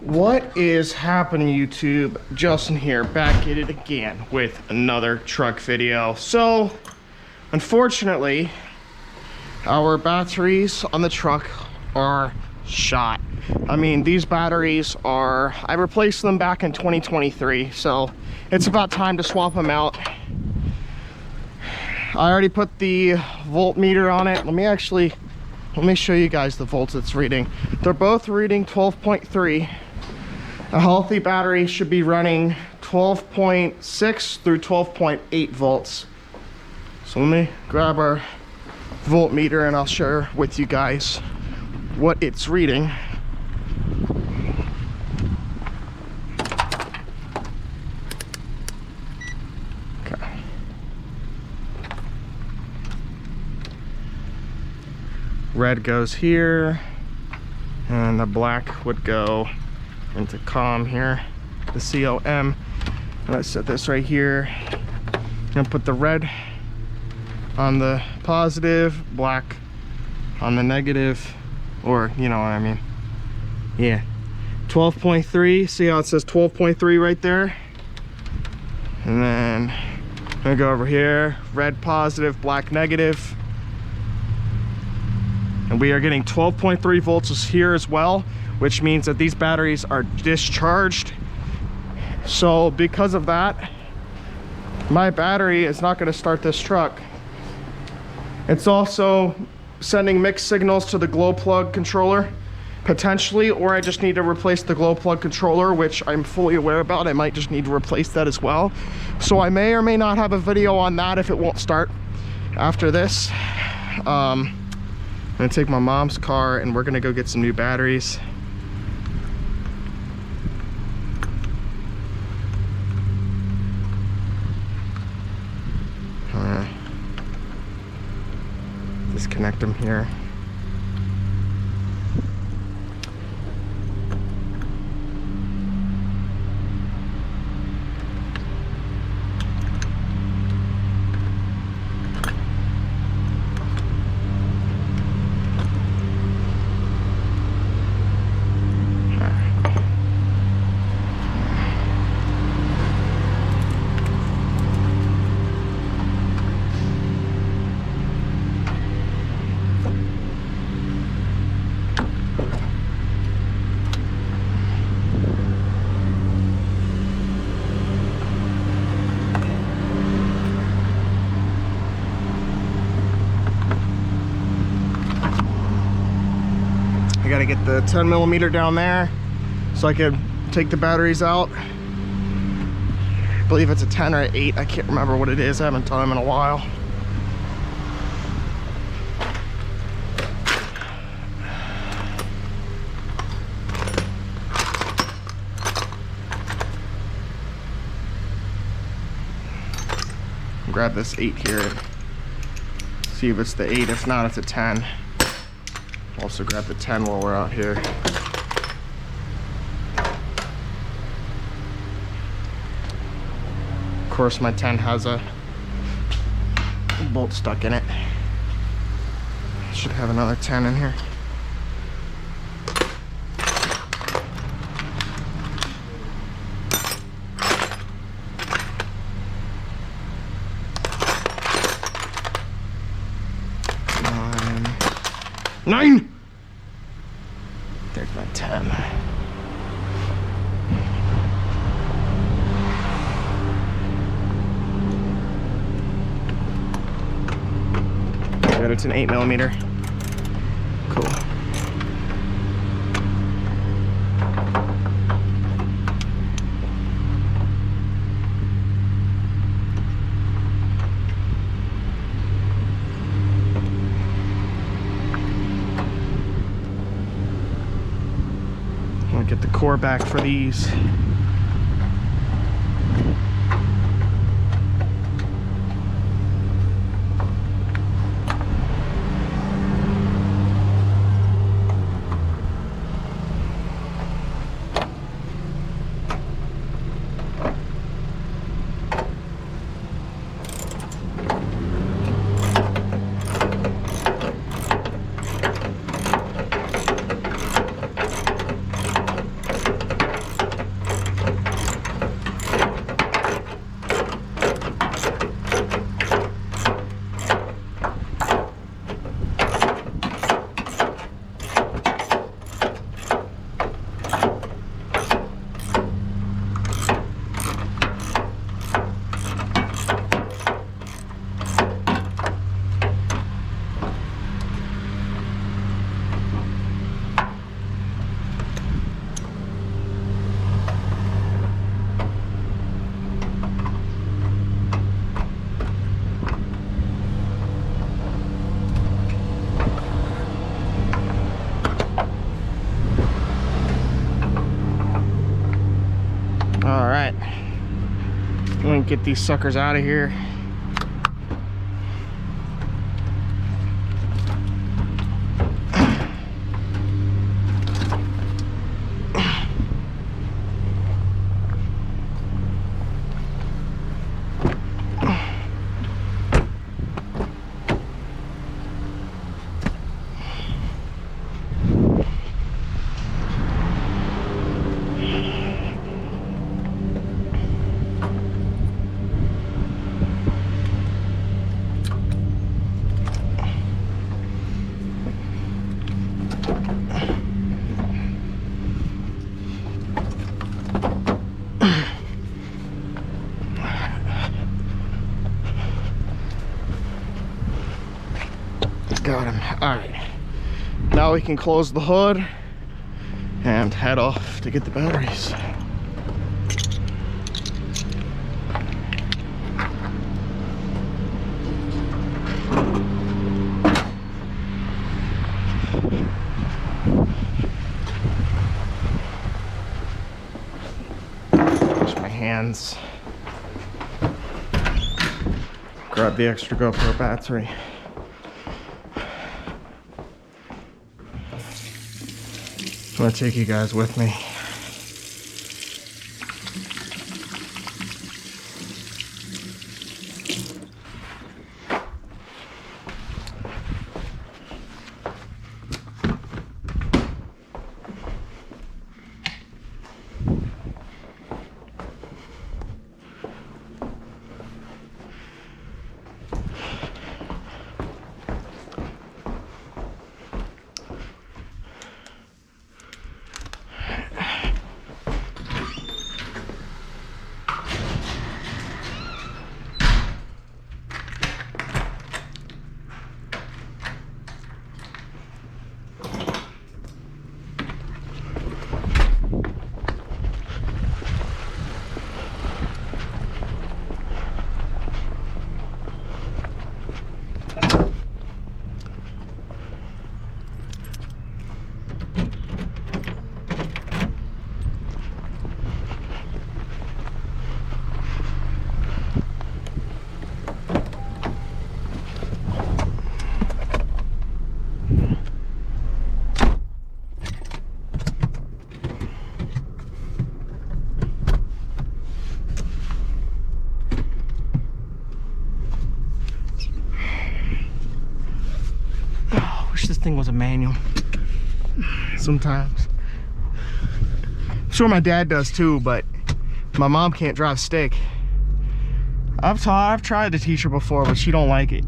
What is happening, YouTube? Justin here, back at it again with another truck video. So, unfortunately, our batteries on the truck are shot. I mean, these batteries are, I replaced them back in 2023, so it's about time to swap them out. I already put the voltmeter on it. Let me show you guys the volts it's reading. They're both reading 12.3. A healthy battery should be running 12.6 through 12.8 volts. So let me grab our voltmeter and I'll share with you guys what it's reading. Okay. Red goes here, and the black would go into COM here, the COM. And I set this right here. I'm gonna put the red on the positive, black on the negative, or you know what I mean. Yeah, 12.3. See how it says 12.3 right there? And then I'm gonna go over here, red positive, black negative. And we are getting 12.3 volts here as well, which means that these batteries are discharged. So because of that, my battery is not going to start this truck. It's also sending mixed signals to the glow plug controller, potentially, or I just need to replace the glow plug controller, which I'm fully aware about. I might just need to replace that as well. So I may or may not have a video on that if it won't start after this. I'm gonna take my mom's car and we're gonna go get some new batteries. Disconnect them here. I gotta get the 10 millimeter down there so I can take the batteries out. I believe it's a 10 or an 8. I can't remember what it is. I haven't done them in a while. Grab this 8 here and see if it's the 8. If not, it's a 10. Also grab the 10 while we're out here. Of course, my 10 has a bolt stuck in it. Should have another 10 in here. Nine! There's my 10. Good, it's an 8 millimeter. Cool. Get the core back for these. All right, I'm gonna get these suckers out of here. Got him. All right, now we can close the hood and head off to get the batteries. Wash my hands. Grab the extra GoPro battery. I'm gonna take you guys with me. This thing was a manual. Sometimes. I'm sure my dad does too, but my mom can't drive stick. I've tried to teach her before, but she don't like it.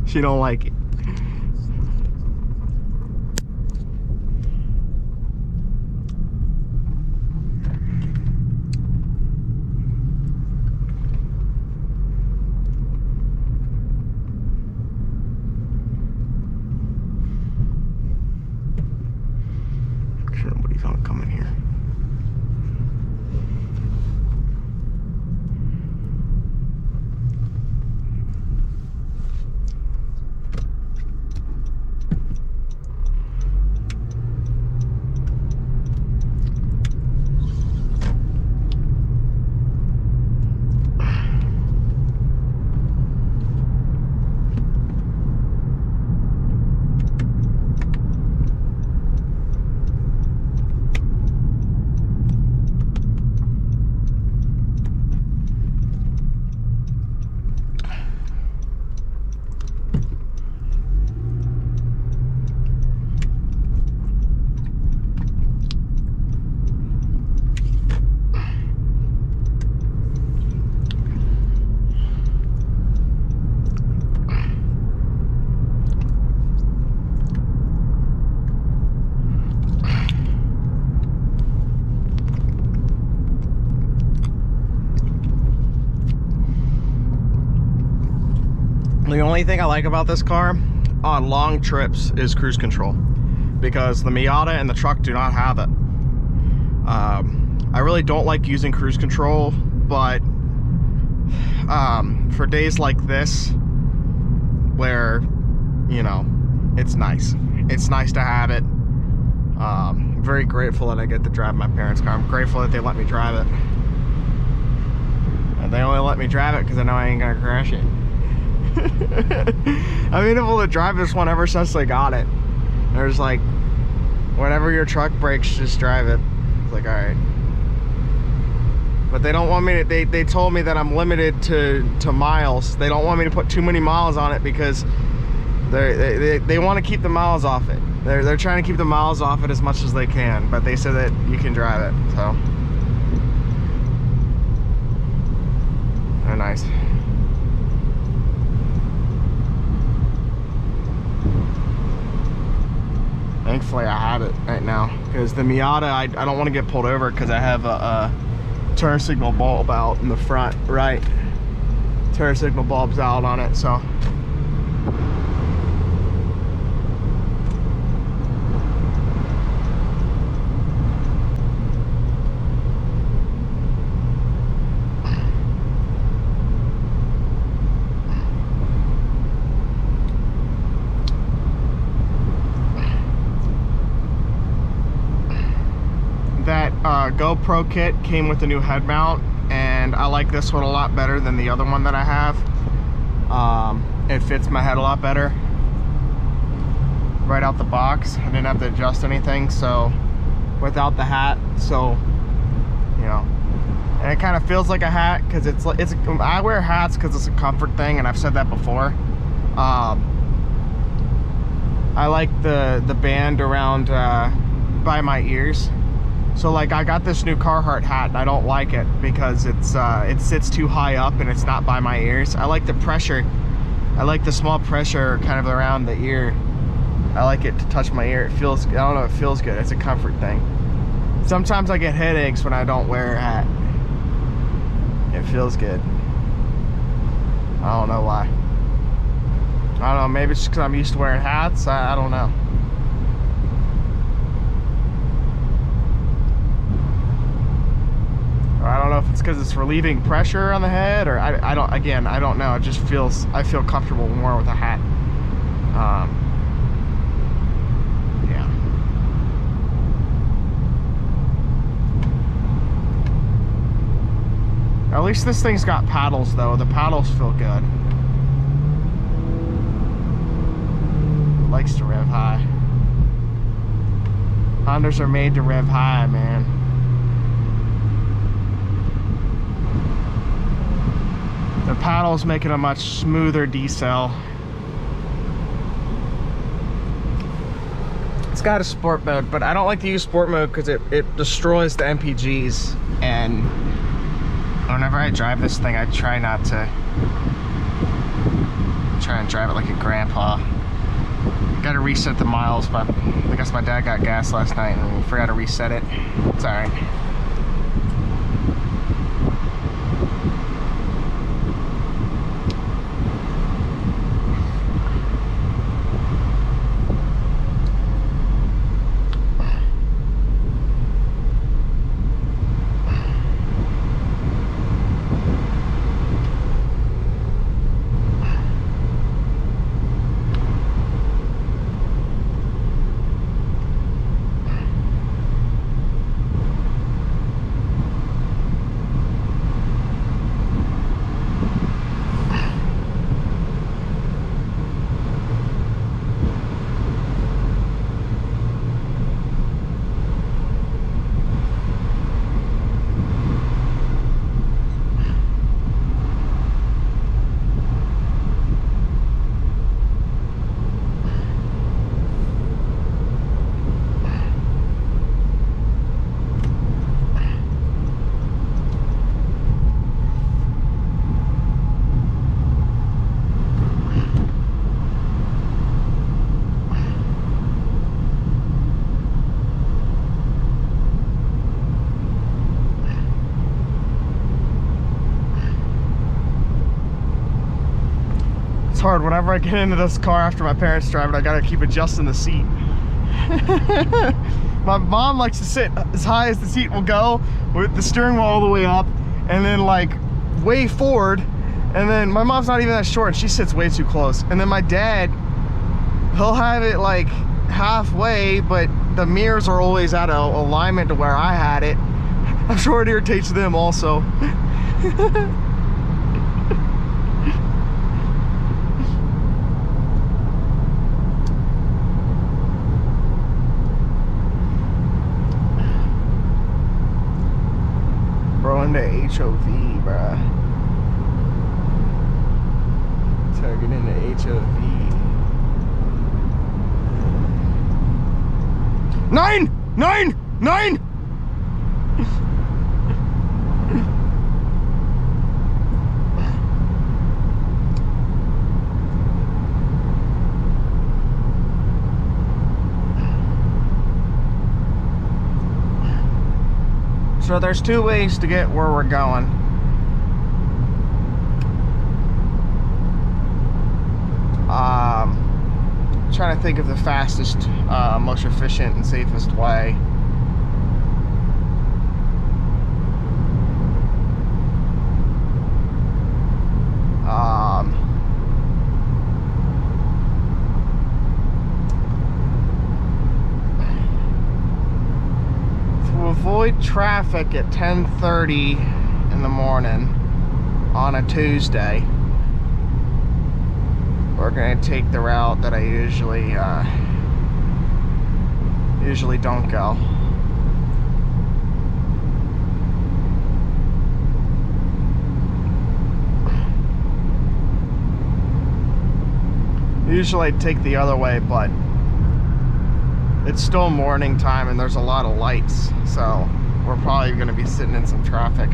She don't like it. Nobody's gonna come in here. The only thing I like about this car on long trips is cruise control, because the Miata and the truck do not have it. I really don't like using cruise control, but for days like this where, you know, it's nice to have it. very grateful that I get to drive my parents' car. I'm grateful that they let me drive it. And they only let me drive it because I know I ain't gonna crash it. I've been able to drive this one ever since they got it. There's like, whenever your truck breaks, just drive it. It's like, all right. But they don't want me to, they told me that I'm limited to miles. They don't want me to put too many miles on it because they want to keep the miles off it. They're trying to keep the miles off it as much as they can, but they said that you can drive it, so. They're nice. Thankfully I have it right now, because the Miata, I don't want to get pulled over because I have a turn signal bulb out in the front right. Turn signal bulb's out on it, so. GoPro kit came with a new head mount, and I like this one a lot better than the other one that I have. It fits my head a lot better right out the box. I didn't have to adjust anything, so without the hat, so you know, and it kind of feels like a hat because it's I wear hats because it's a comfort thing, and I've said that before. I like the band around by my ears. So like I got this new Carhartt hat and I don't like it because it sits too high up and it's not by my ears. I like the pressure. I like the small pressure kind of around the ear. I like it to touch my ear. It feels, I don't know, it feels good. It's a comfort thing. Sometimes I get headaches when I don't wear a hat. It feels good. I don't know why. I don't know, maybe it's just because I'm used to wearing hats. I don't know. I don't know if it's because it's relieving pressure on the head, or I don't know. It just feels, I feel comfortable more with a hat. Yeah. At least this thing's got paddles though. The paddles feel good. It likes to rev high. Hondas are made to rev high, man. The paddles make it a much smoother decel. It's got a sport mode, but I don't like to use sport mode because it destroys the MPGs. And whenever I drive this thing, I try not to try and drive it like a grandpa. Gotta reset the miles, but I guess my dad got gas last night and we forgot to reset it. It's alright. Hard. Whenever I get into this car after my parents drive it, I gotta keep adjusting the seat. My mom likes to sit as high as the seat will go with the steering wheel all the way up and then like way forward, and then my mom's not even that short and she sits way too close, and then my dad, he'll have it like halfway but the mirrors are always out of alignment to where I had it. I'm sure it irritates them also. Bro, into HOV, bruh. Target into HOV. 9! 9! 9! So there's two ways to get where we're going. Trying to think of the fastest, most efficient and safest way. To avoid traffic at 10:30 in the morning on a Tuesday, we're gonna take the route that I usually don't go. Usually I take the other way, but it's still morning time and there's a lot of lights, so we're probably gonna be sitting in some traffic.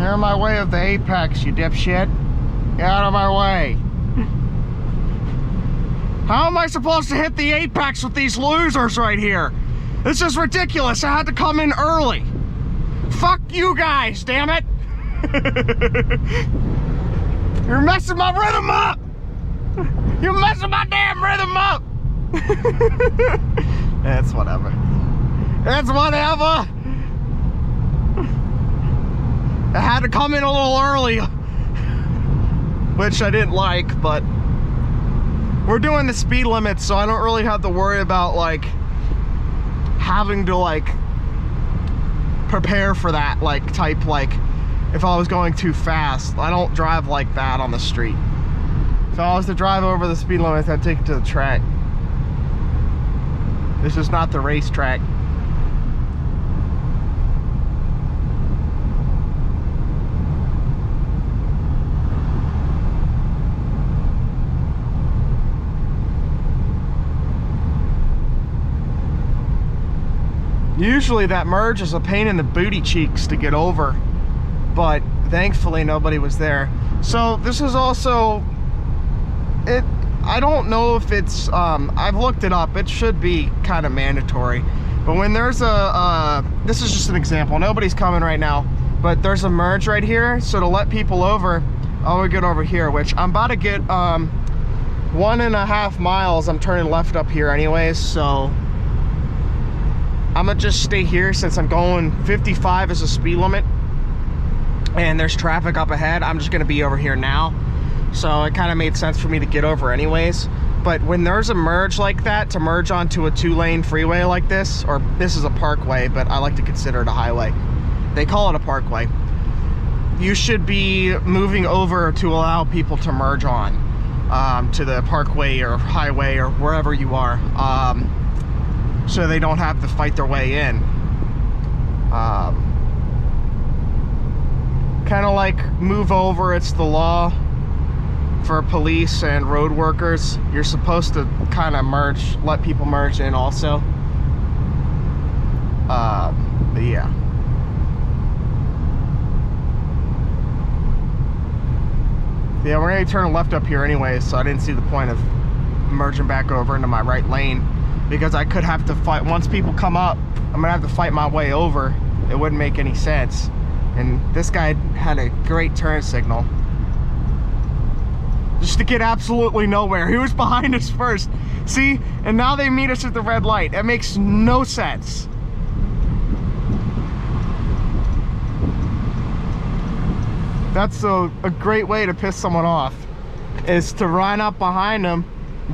You're in my way of the apex, you dipshit. Get out of my way. How am I supposed to hit the apex with these losers right here? This is ridiculous. I had to come in early. Fuck you guys, damn it. You're messing my rhythm up. You're messing my damn rhythm up. It's whatever. It's whatever. I had to come in a little early, which I didn't like, but we're doing the speed limit, so I don't really have to worry about like having to like prepare for that type if I was going too fast. I don't drive like that on the street. If I was to drive over the speed limit, I'd take it to the track. This is not the racetrack. Usually that merge is a pain in the booty cheeks to get over, but thankfully nobody was there. So this is also, I don't know if it's, I've looked it up, it should be kind of mandatory. But when there's this is just an example, nobody's coming right now, but there's a merge right here, so to let people over, I would get over here, which I'm about to get 1.5 miles, I'm turning left up here anyways, so I'm gonna just stay here since I'm going 55 is the speed limit and there's traffic up ahead. I'm just gonna be over here now, so it kind of made sense for me to get over anyways. But when there's a merge like that, to merge onto a 2-lane freeway like this, or this is a parkway, but I like to consider it a highway, they call it a parkway, you should be moving over to allow people to merge on to the parkway or highway or wherever you are, so they don't have to fight their way in. Kind of like move over, it's the law for police and road workers. You're supposed to kind of merge, let people merge in also. But yeah. Yeah, we're gonna turn left up here anyways, so I didn't see the point of merging back over into my right lane, because I could have to fight, once people come up, I'm gonna have to fight my way over. It wouldn't make any sense. And this guy had a great turn signal, just to get absolutely nowhere. He was behind us first. See, and now they meet us at the red light. It makes no sense. That's a great way to piss someone off, is to run up behind them,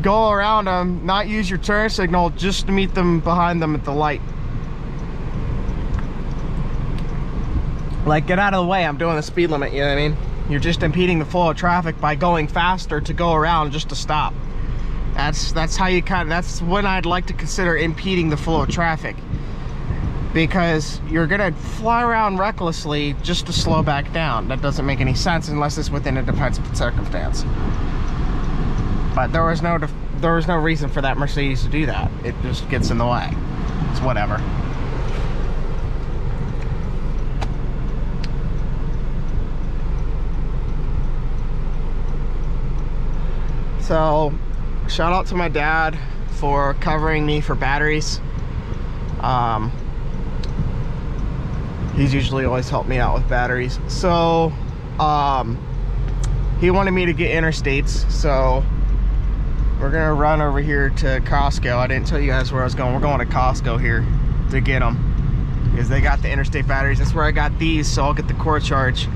go around them, not use your turn signal just to meet them behind them at the light. Like, get out of the way, I'm doing the speed limit, you know what I mean? You're just impeding the flow of traffic by going faster to go around just to stop. That's how you that's when I'd like to consider impeding the flow of traffic. Because you're gonna fly around recklessly just to slow back down. That doesn't make any sense unless it's within a defensive circumstance. But there was no reason for that Mercedes to do that. It just gets in the way. It's whatever. So, shout out to my dad for covering me for batteries. He's usually always helped me out with batteries. So, he wanted me to get interstates, so we're gonna run over here to Costco. I didn't tell you guys where I was going. We're going to Costco here to get them, because they got the interstate batteries. That's where I got these, so I'll get the core charge.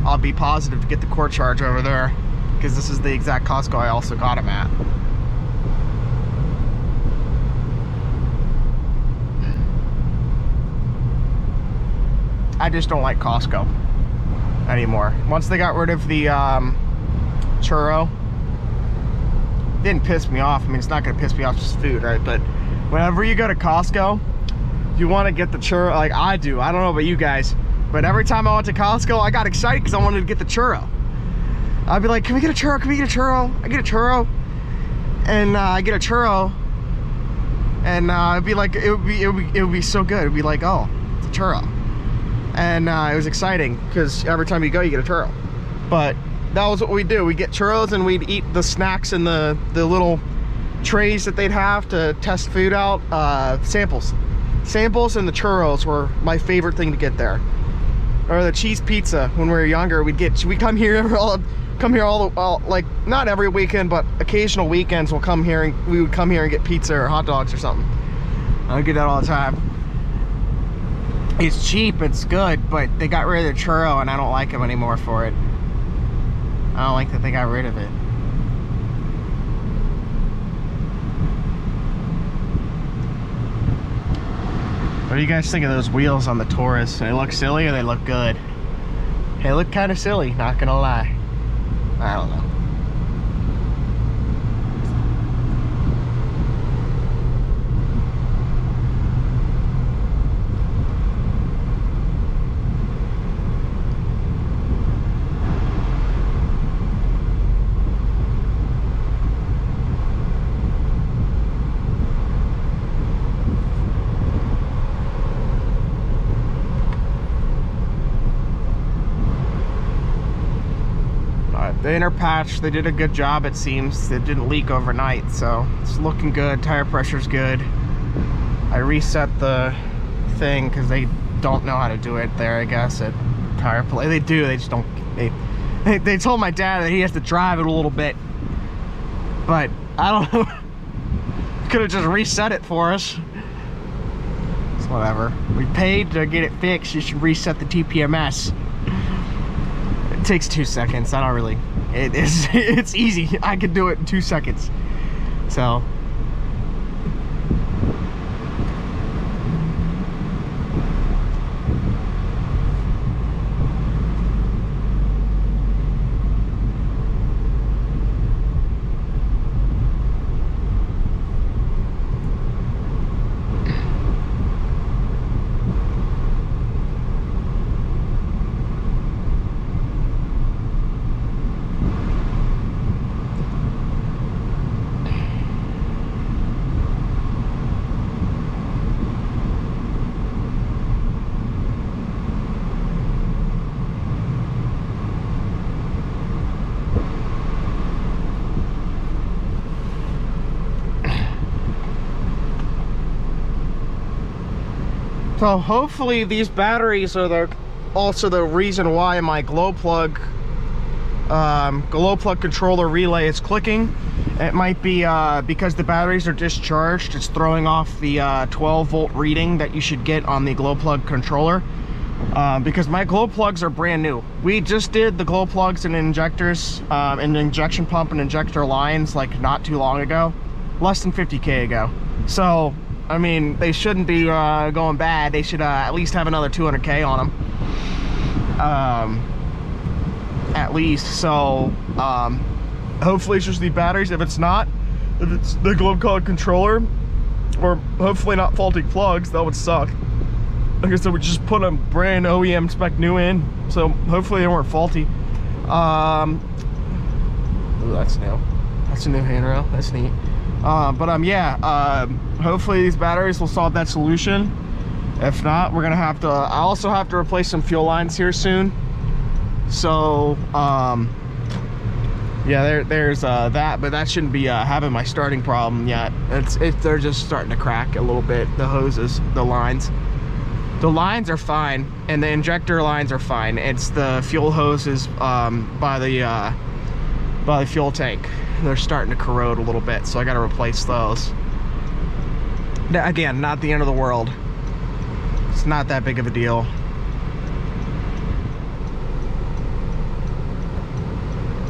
I'll be positive to get the core charge over there, because this is the exact Costco I also got them at. I just don't like Costco anymore. Once they got rid of the churro, it didn't piss me off. I mean, it's not gonna piss me off, just food, right? But whenever you go to Costco, you want to get the churro, like I do. I don't know about you guys, but every time I went to Costco, I got excited because I wanted to get the churro. I'd be like, can we get a churro? Can we get a churro? I get a churro, and I get a churro, and it'd be like, it would be so good. It'd be like, oh, it's a churro. And it was exciting because every time you go, you get a churro. But that was what we do. We get churros and we'd eat the snacks in the little trays that they'd have to test food out. Samples and the churros were my favorite thing to get there. Or the cheese pizza. When we were younger, we come here all like, not every weekend, but occasional weekends we would come here and get pizza or hot dogs or something. I get that all the time. It's cheap, it's good, but they got rid of the churro and I don't like them anymore for it. I don't like that they got rid of it. What do you guys think of those wheels on the Taurus? They look silly or they look good? They look kind of silly, not gonna lie. I don't know. The inner patch, they did a good job, it seems. It didn't leak overnight, so it's looking good. Tire pressure's good. I reset the thing because they don't know how to do it there, I guess, at tire play. They do, they just don't. They told my dad that he has to drive it a little bit But I don't know. Could have just reset it for us. It's whatever. We paid to get it fixed. You should reset the TPMS. It takes 2 seconds. I don't really. It's easy. I could do it in 2 seconds. So. So hopefully these batteries are also the reason why my glow plug controller relay is clicking. It might be because the batteries are discharged. It's throwing off the 12 volt reading that you should get on the glow plug controller. Because my glow plugs are brand new. We just did the glow plugs and injectors and injection pump and injector lines like not too long ago, less than 50K ago. So I mean, they shouldn't be going bad. They should at least have another 200K on them. At least. So, hopefully it's just the batteries. If it's not, if it's the glow plug controller, or hopefully not faulty plugs, that would suck. Like I said, we just put a brand OEM spec new in, so hopefully they weren't faulty. Ooh, that's new. That's a new handrail. That's neat. Yeah, hopefully these batteries will solve that solution. If not, we're gonna have to, I also have to replace some fuel lines here soon. So, yeah, there's that, but that shouldn't be having my starting problem yet. They're just starting to crack a little bit, the hoses, the lines. The lines are fine, and the injector lines are fine. It's the fuel hoses by the fuel tank. They're starting to corrode a little bit, so I got to replace those. Again, not the end of the world. It's not that big of a deal.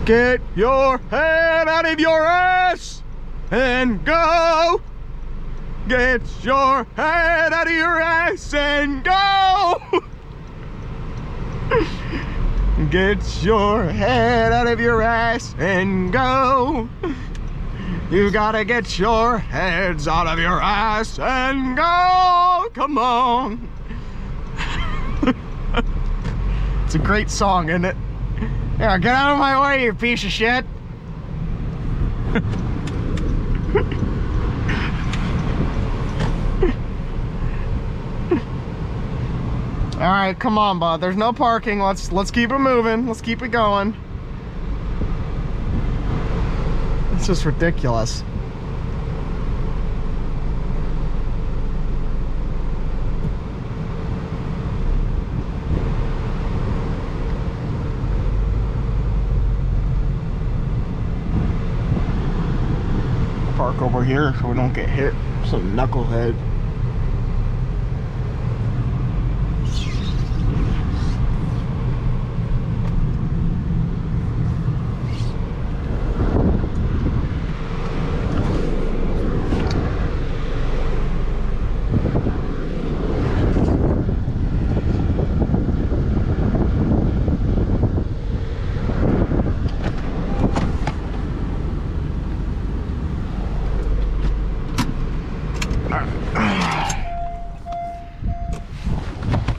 Get your head out of your ass and go. Get your head out of your ass and go. Get your head out of your ass and go. You gotta get your heads out of your ass and go. Come on. It's a great song, isn't it? Yeah, get out of my way, you piece of shit. All right, come on, bud. There's no parking. Let's keep it moving. Let's keep it going. It's just ridiculous. Park over here so we don't get hit. Some knucklehead.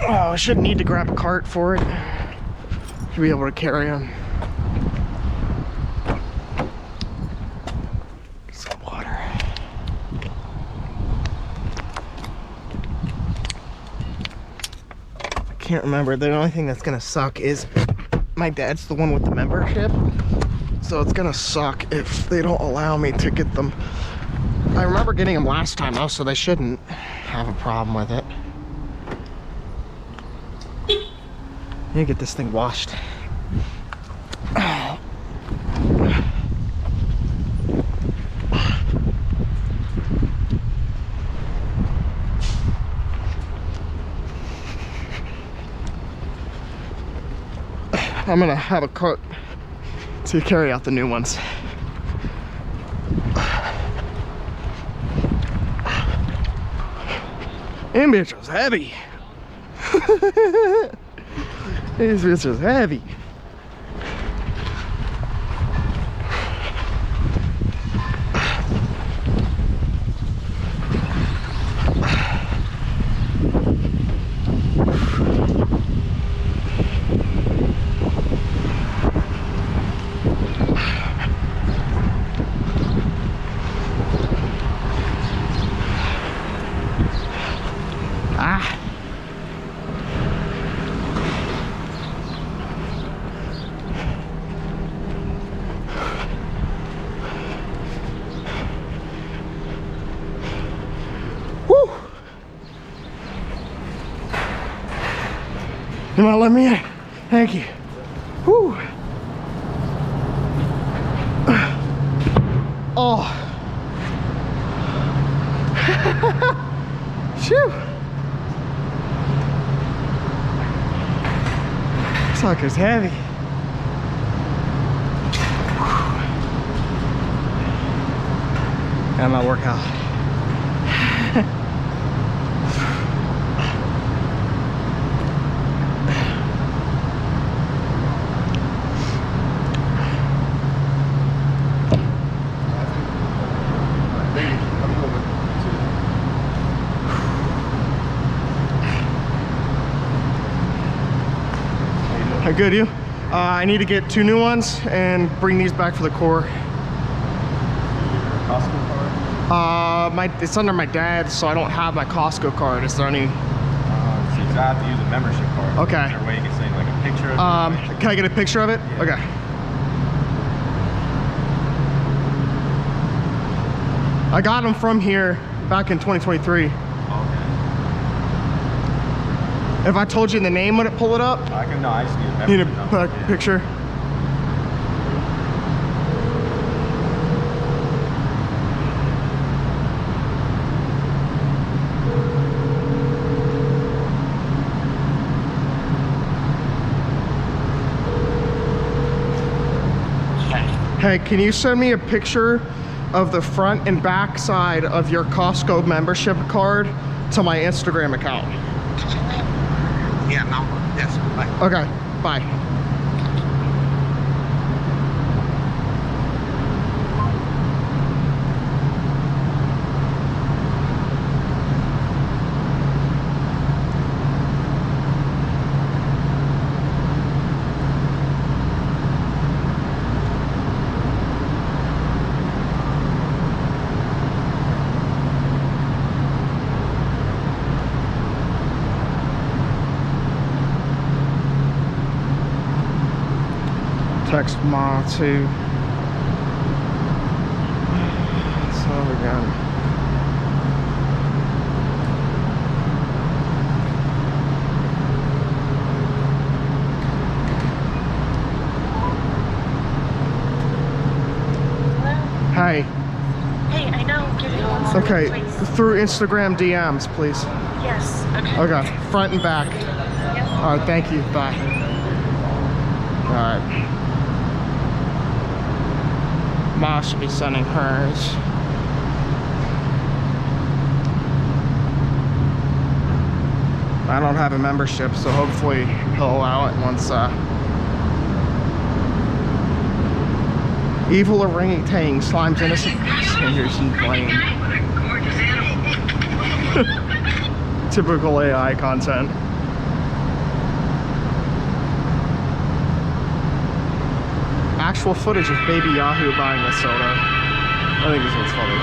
Oh, I shouldn't need to grab a cart for it. Should be able to carry them. Some water. I can't remember. The only thing that's gonna suck is my dad's the one with the membership. So it's gonna suck if they don't allow me to get them. I remember getting them last time though, so they shouldn't have a problem with it. I need to get this thing washed. I'm gonna have a cart to carry out the new ones. That bitch was heavy. This bitch was heavy. You wanna let me in? Thank you. Whew. Oh. Phew. Sucker's heavy. And my workout. Good, you? I need to get 2 new ones and bring these back for the core. Costco card? It's under my dad's, so I don't have my Costco card. Is there any? So you have to use a membership card. Okay. Is there a way you can send like a picture of it? Can I get a picture of it? Yeah. Okay. I got them from here back in 2023. If I told you the name, would it pull it up? I can, no, I just need a membership You need to number. put a picture. Hey, can you send me a picture of the front and back side of your Costco membership card to my Instagram account? Yeah, no, yes, bye. Okay, bye. Text Ma too. So we got. Hi. Hey, I know. Give me 1 second, Okay, please. through Instagram DMs, please. Yes. Okay. Okay, front and back. Yep. All right, thank you. Bye. All right. Ma should be sending hers. I don't have a membership, so hopefully he'll allow it once evil orangutan slimes innocent passengers in plane. Typical AI content. Actual footage of Baby Yahoo buying a soda. I think this one's funny.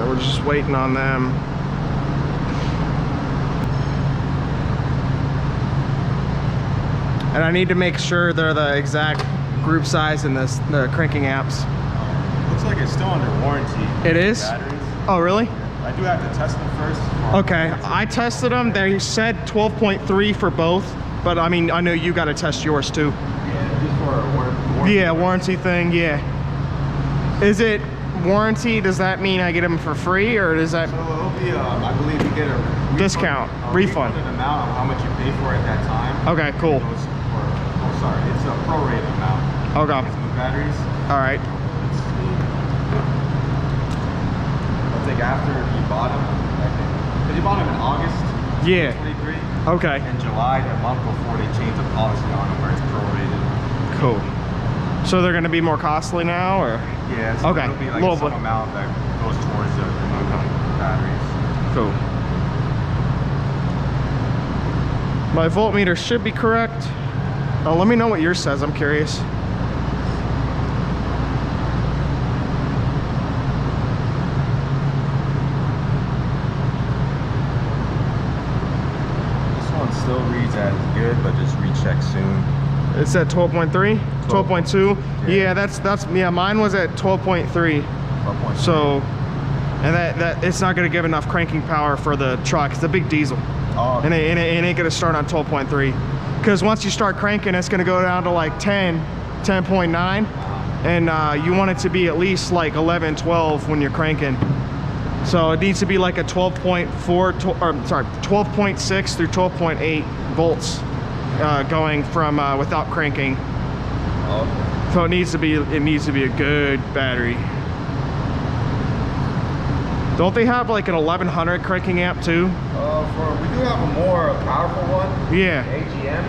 We're just waiting on them. And I need to make sure they're the exact group size in this, the cranking apps. Looks like it's still under warranty. It is? Batteries. Oh, really? I do have to test them first. Okay, I tested them. They said 12.3 for both, but I mean, I know you got to test yours too. Yeah, just for a warranty. Yeah, warranty thing, yeah. Is it warranty? Does that mean I get them for free, or does that... So it'll be, I believe you get a refund, discount, refund. An amount of how much you pay for it at that time. Okay, cool. It's a prorated amount. Okay. It's new batteries. All right. Let's see. I think after you bought them, because you bought them in August. Yeah. 23. Okay. In July, the month before they changed the policy on them where it's prorated. Cool. So they're going to be more costly now, or? Yeah. So Okay. it'll be like Little some bit. amount that goes towards the batteries. Cool. My voltmeter should be correct. Let me know what yours says. I'm curious. This one still reads as good, but just recheck soon. It's at 12.3, 12.2. Yeah, that's yeah. Mine was at 12.3. 12.3. So, and that it's not going to give enough cranking power for the truck. It's a big diesel, Oh, and it ain't going to start on 12.3. Because once you start cranking, it's going to go down to like 10, 10.9, and you want it to be at least like 11, 12 when you're cranking. So it needs to be like a 12.4, or sorry, 12.6 through 12.8 volts going from without cranking. oh. So it needs to be a good battery. Don't they have like an 1100 cranking amp too? We do have a more powerful one. Yeah. AGM.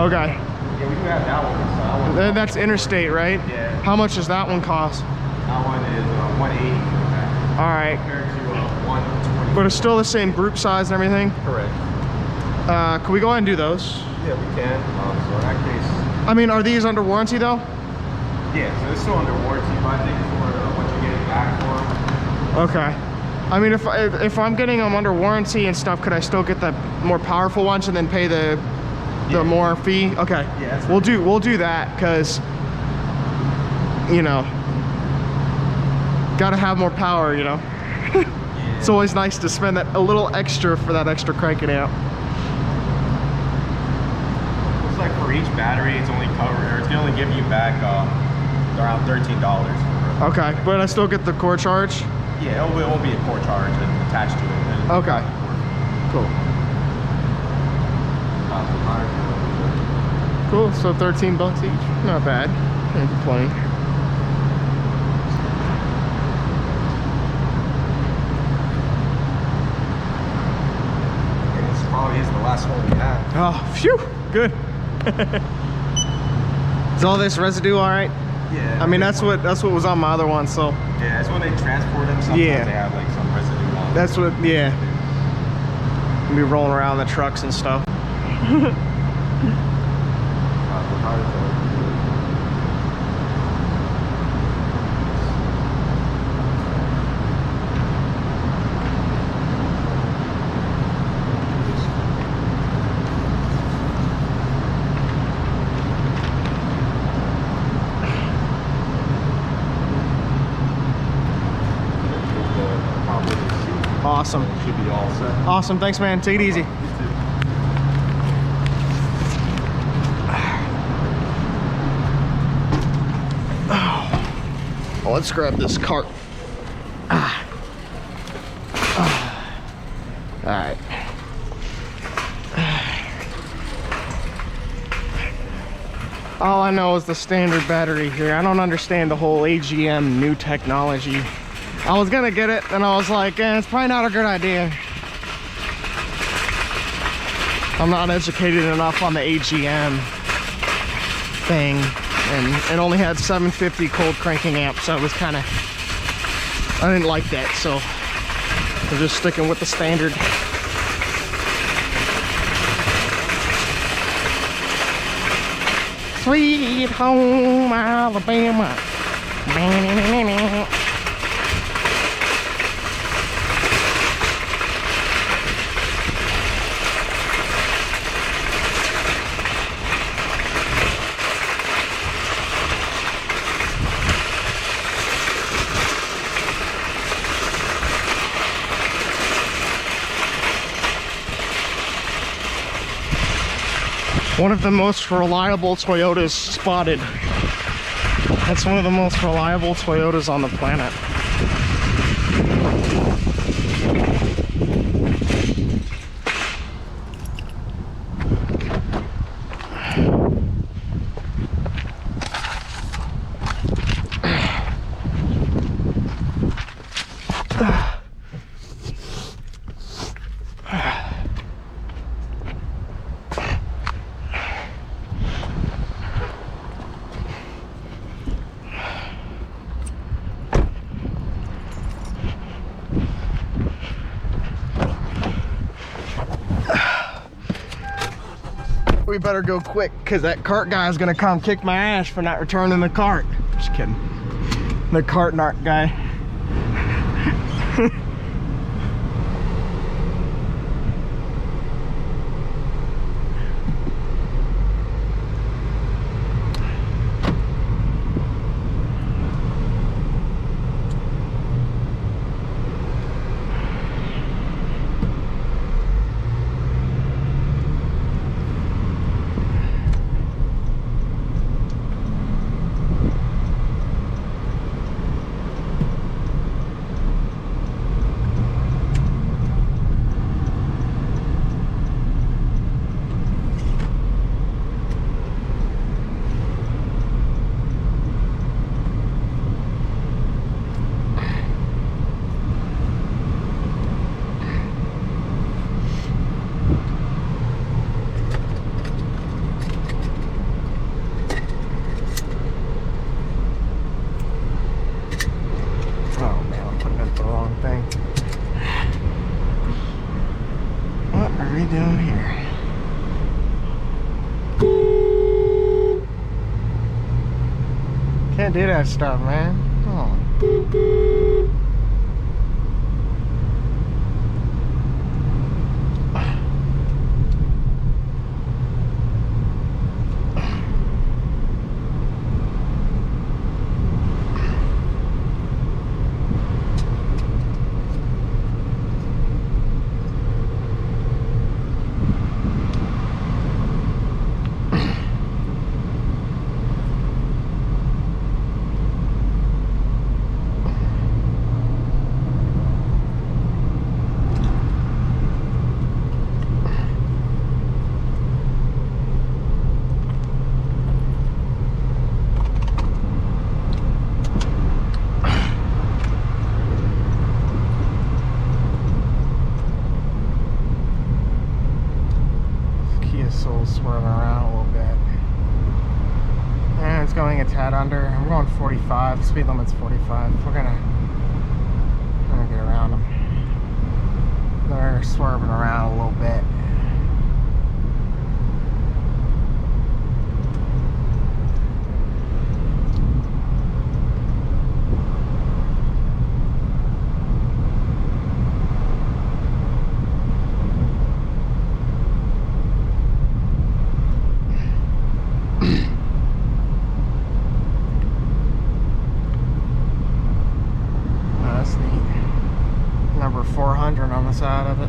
Okay. Yeah, we do have that one. So that one Then that's interstate, right? Yeah. How much does that one cost? That one is 180 for that. All right. Compared to 120. But it's still the same group size and everything. Correct. Can we go ahead and do those? Yeah, we can. So in that case, I mean, are these under warranty though? yeah, so it's still under warranty, but I think for what you're getting back for them. Okay. I mean, if I'm getting them under warranty and stuff, could I still get the more powerful ones and then pay the more fee? Okay. Yeah, that's We'll do that, because you know, gotta have more power, you know. Yeah. It's always nice to spend that a little extra for that extra cranking amp. Looks like for each battery, it's only it's gonna only give you back around $13. Okay, but I still get the core charge. Yeah, it won't be a core charge attached to it. Okay. Cool. Cool. So 13 bucks each. Not bad. Can't complain. And this probably is the last one we have. Oh, phew. Good. Is all this residue all right? Yeah. I mean, that's what was on my other one. So Yeah, it's when they transport them. Sometimes Yeah. they have like some residue on. that's what. Yeah. Be rolling around the trucks and stuff. Awesome. Should be all set. Awesome. Thanks, man. Take it easy. You too. Well, let's grab this cart. All right. All I know is the standard battery here. I don't understand the whole AGM new technology. I was gonna get it, and I was like, it's probably not a good idea. I'm not educated enough on the AGM thing, and it only had 750 cold cranking amps, so it was kind of, I didn't like that, so I'm just sticking with the standard. Sweet home Alabama. One of the most reliable Toyotas spotted. That's one of the most reliable Toyotas on the planet. We better go quick because that cart guy is gonna come kick my ass for not returning the cart. Just kidding. The cart narc guy. Down here. Can't do that stuff, man. Come on. Swerving around a little bit. And it's going a tad under. I'm going 45. Speed limit's 45. We're gonna get around them. They're swerving around a little bit. Number 400 on the side of it.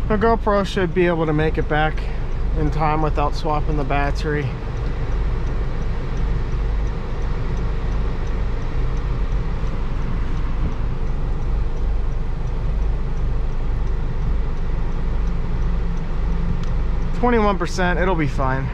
The GoPro should be able to make it back in time without swapping the battery. .21%, it'll be fine.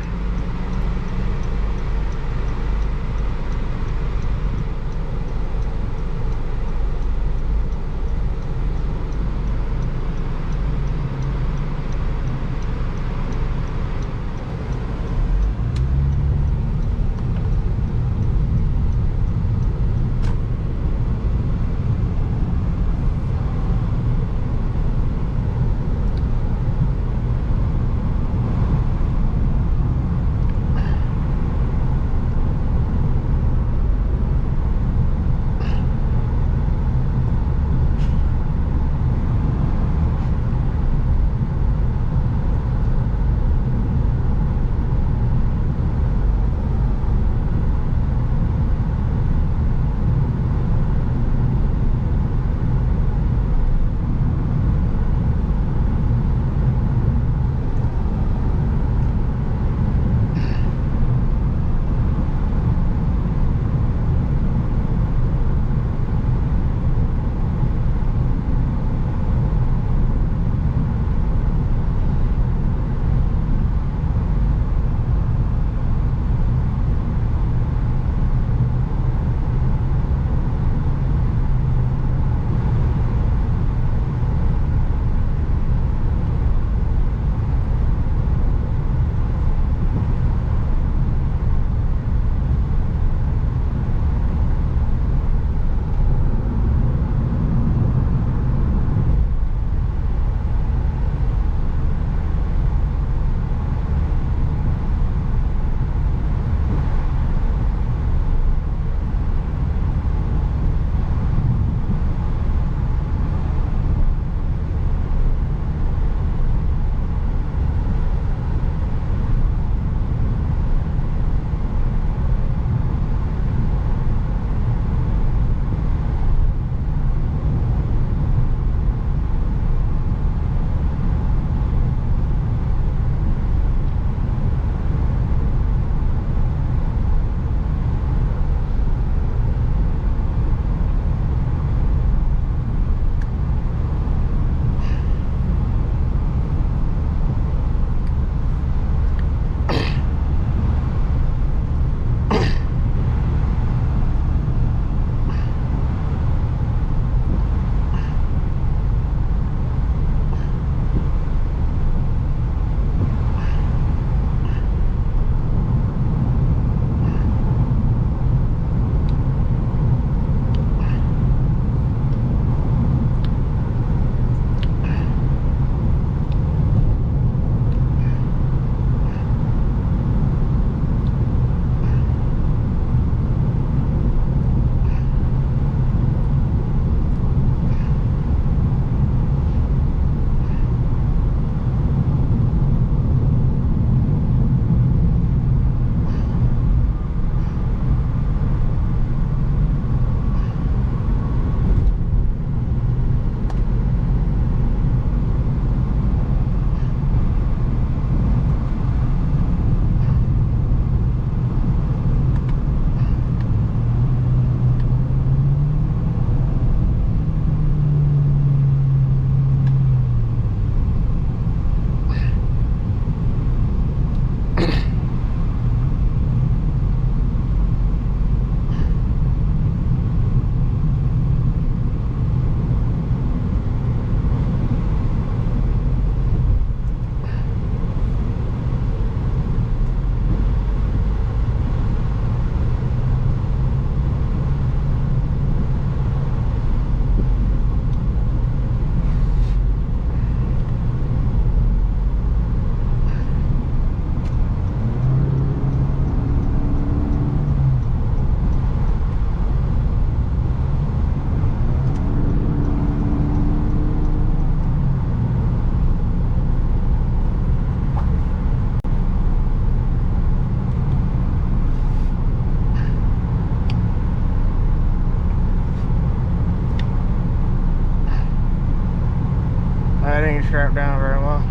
That ain't strapped down very well.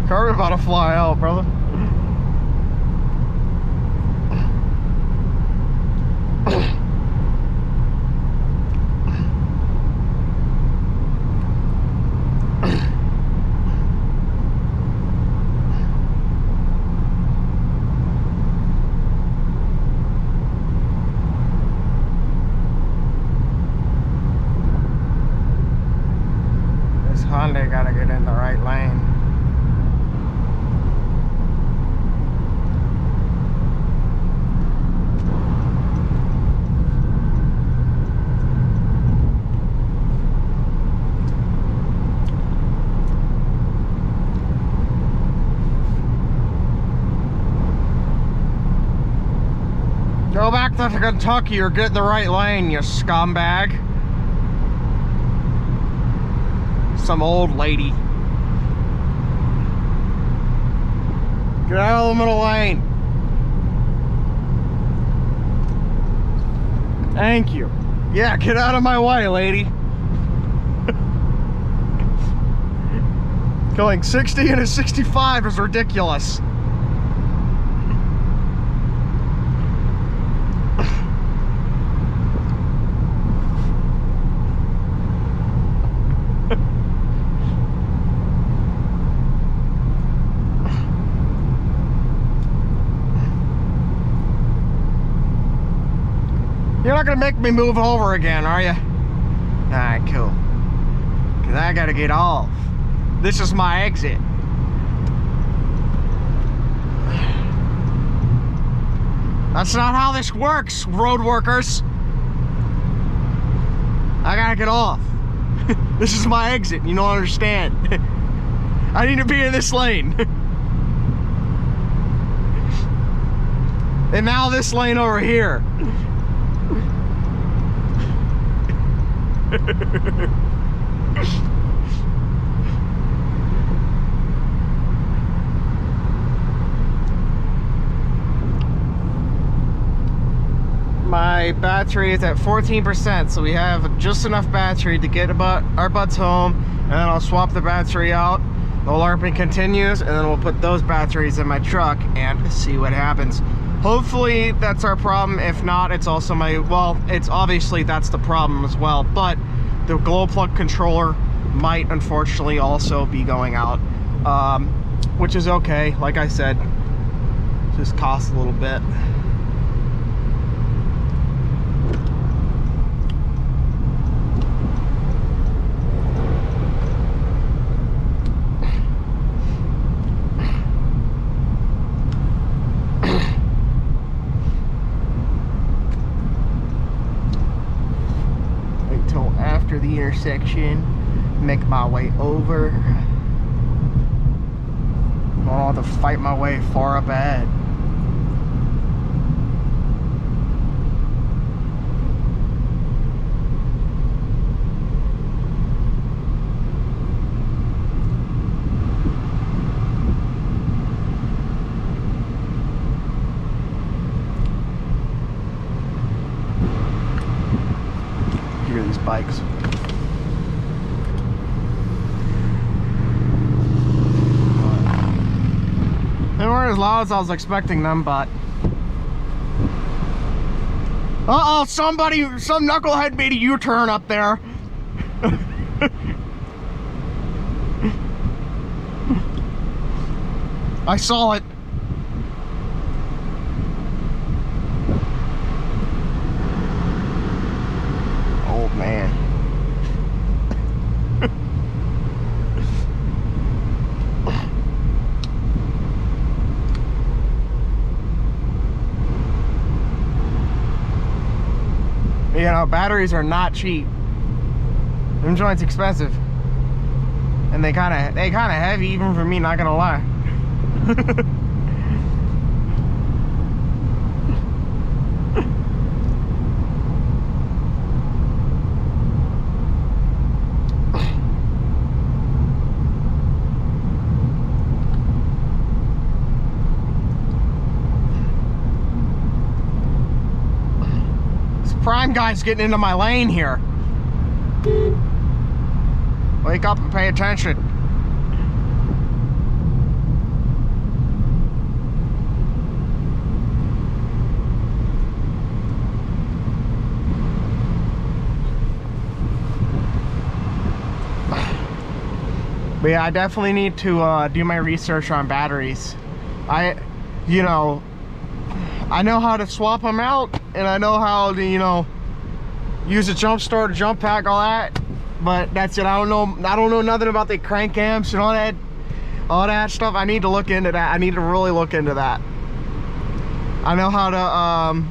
Car's about to fly out, brother. Honda gotta get in the right lane. Go back to Kentucky or get in the right lane, you scumbag. Some old lady. Get out of the middle lane. Thank you. Yeah, get out of my way, lady. Going 60 and a 65 is ridiculous. You're not gonna make me move over again, are you? Alright, cool. Cause I gotta get off. This is my exit. That's not how this works, road workers. I gotta get off. This is my exit, you don't understand. I need to be in this lane. And now this lane over here. My battery is at 14%, so we have just enough battery to get our butts home, and then I'll swap the battery out. The LARPing continues, and then we'll put those batteries in my truck and see what happens. Hopefully that's our problem. If not, it's also it's obviously that's the problem as well, but the glow plug controller might unfortunately also be going out, which is okay. Like I said, just costs a little bit. After the intersection, make my way over. I don't have to fight my way far up ahead. Hear these bikes. They weren't as loud as I was expecting them, but... Uh-oh, some knucklehead made a U-turn up there. I saw it. Old man. You know, batteries are not cheap. Them joints expensive. And they kinda heavy even for me, not gonna lie. Prime guy's getting into my lane here. Wake up and pay attention. But yeah, I definitely need to do my research on batteries. You know, I know how to swap them out, and I know how to, you know, use a jump start, a jump pack, all that. But that's it. I don't know nothing about the crank amps and all that stuff. I need to look into that. I need to really look into that. I know how to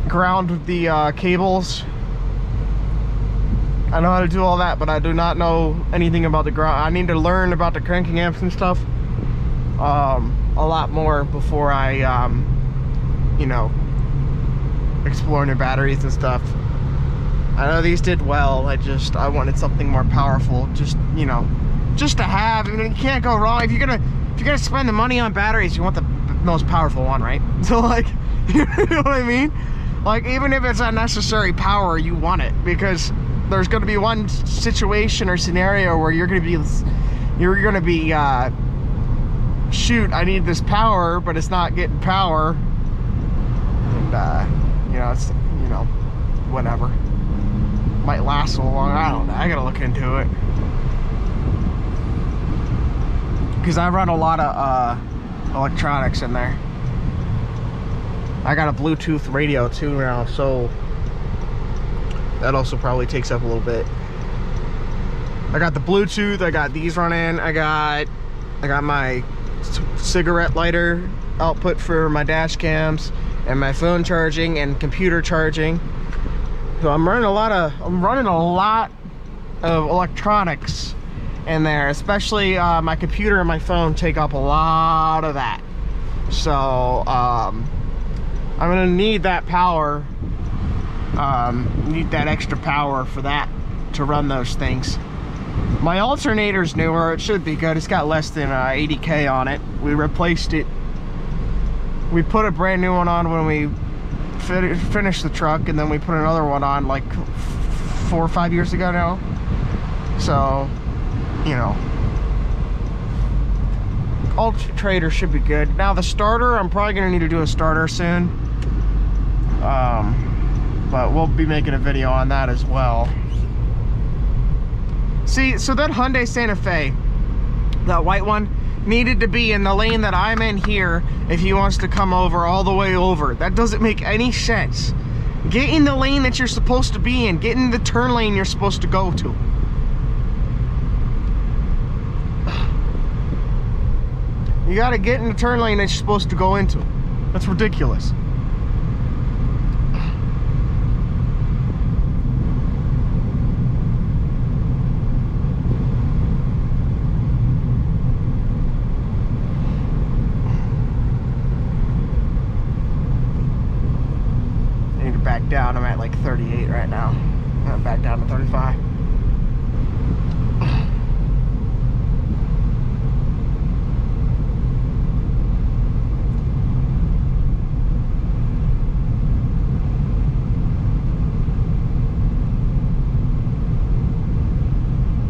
ground the cables. I know how to do all that, but I do not know anything about the ground. I need to learn about the cranking amps and stuff a lot more before I, you know, explore new batteries and stuff. I know these did well. I wanted something more powerful. Just, you know, just to have. I mean, you can't go wrong. If you're gonna spend the money on batteries, you want the most powerful one, right? So like, you know what I mean? Like, even if it's unnecessary power, you want it, because there's going to be one situation or scenario where you're going to be shoot, I need this power, but it's not getting power, and you know, it's, you know, whatever, might last so long. I don't know, I gotta look into it, because I run a lot of electronics in there. I got a Bluetooth radio too now, so that also probably takes up a little bit. I got the Bluetooth, I got these running, I got my cigarette lighter output for my dash cams, and my phone charging and computer charging. So I'm running a lot of electronics in there, especially my computer and my phone take up a lot of that. So I'm gonna need that power. Need that extra power for that to run those things. My alternator's newer. It should be good. It's got less than 80K on it. We replaced it. We put a brand new one on when we finished the truck, and then we put another one on like 4 or 5 years ago now. So, you know, alternator should be good. Now the starter, I'm probably gonna need to do a starter soon. But we'll be making a video on that as well. See, so that Hyundai Santa Fe, that white one, needed to be in the lane that I'm in here if he wants to come over all the way over. That doesn't make any sense. Get in the lane that you're supposed to be in. Get in the turn lane you're supposed to go to. You gotta get in the turn lane that you're supposed to go into. That's ridiculous. Back down. I'm at like 38 right now. I'm back down to 35.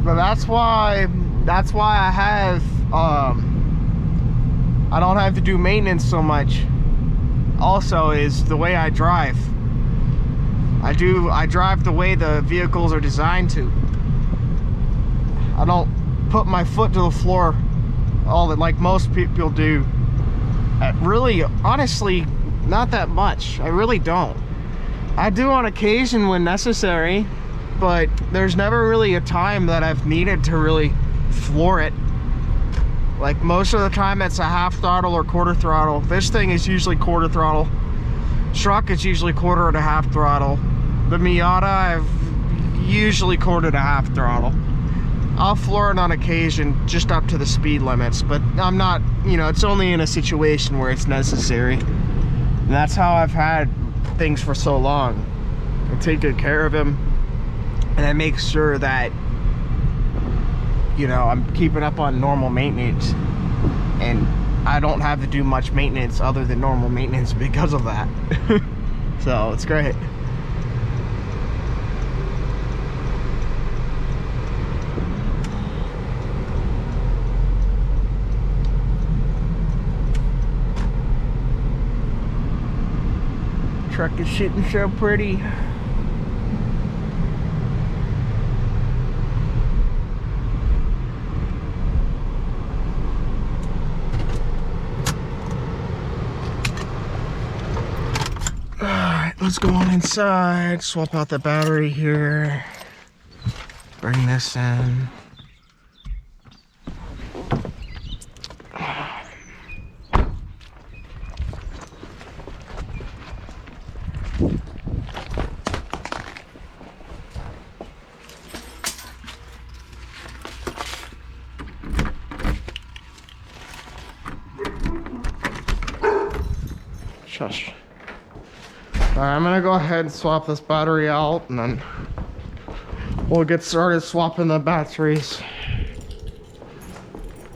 But that's why I have I don't have to do maintenance so much. Also is the way I drive. I drive the way the vehicles are designed to. I don't put my foot to the floor like most people do. Really, honestly, not that much. I really don't. I do on occasion when necessary, but there's never really a time that I've needed to really floor it. Like most of the time it's a half throttle or quarter throttle. This thing is usually quarter throttle. Truck is usually quarter and a half throttle. The Miata, I've usually quarter to half throttle. I'll floor it on occasion, just up to the speed limits, but I'm not, you know, it's only in a situation where it's necessary. And that's how I've had things for so long. I take good care of him, and I make sure that, you know, I'm keeping up on normal maintenance, and I don't have to do much maintenance other than normal maintenance because of that. So it's great. truck is sitting so pretty. Alright, let's go on inside, swap out the battery here, bring this in. Shush. Alright, I'm gonna go ahead and swap this battery out and then we'll get started swapping the batteries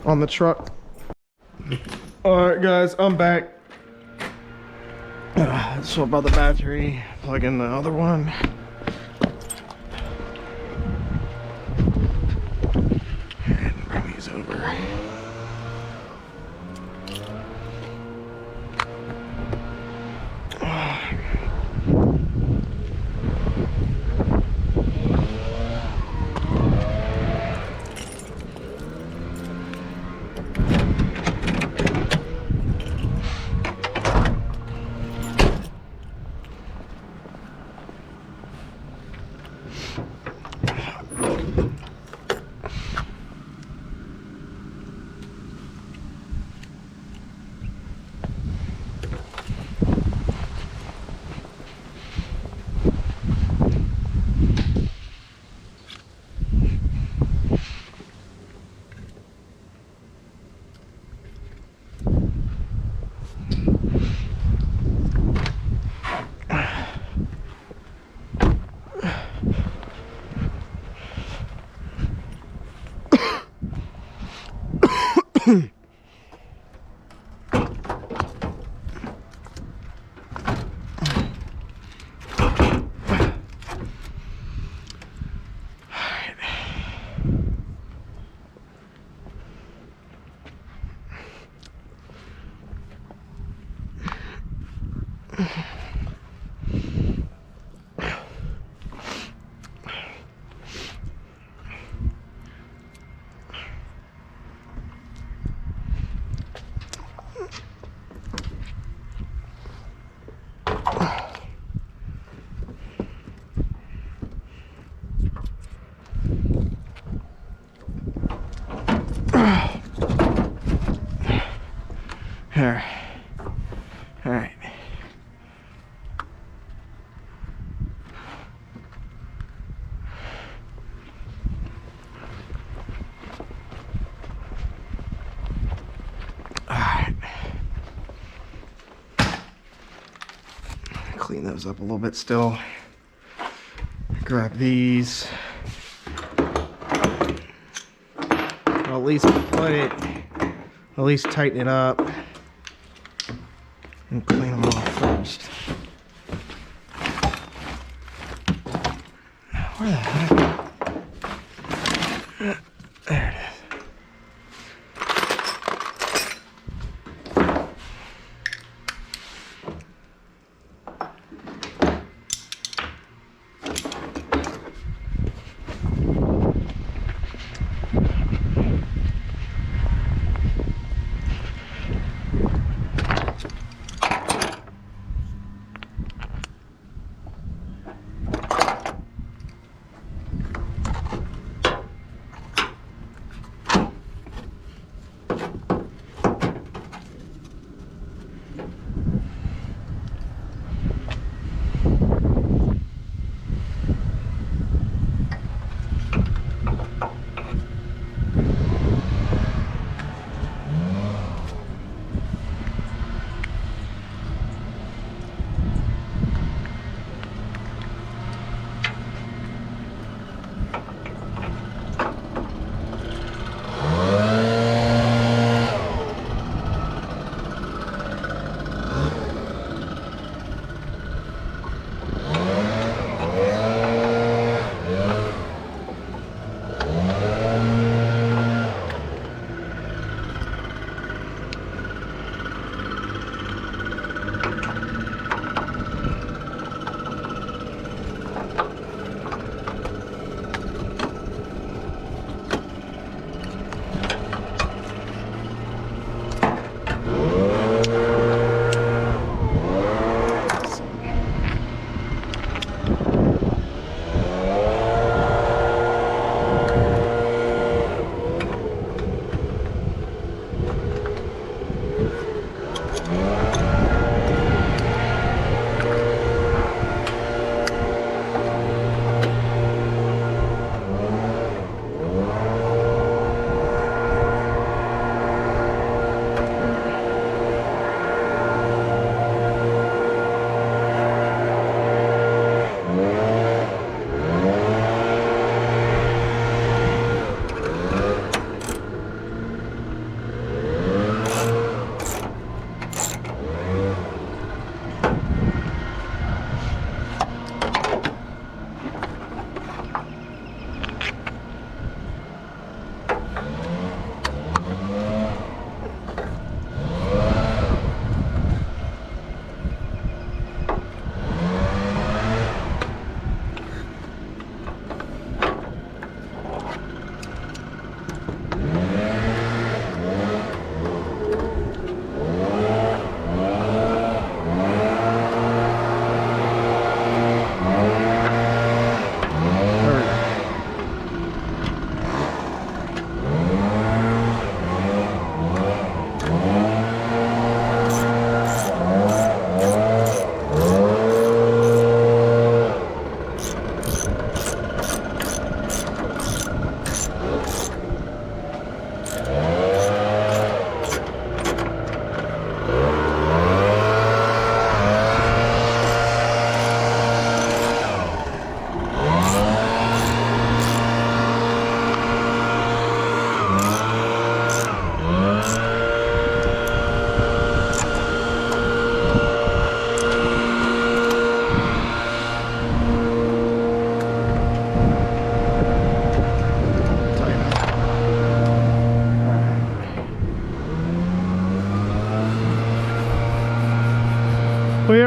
on the truck. Alright guys, I'm back. Swap out the battery, plug in the other one. And bring these over. Here. All right. All right. Clean those up a little bit still. Grab these. I'll at least put it, at least tighten it up. And clean them off first. Where the heck? There it is.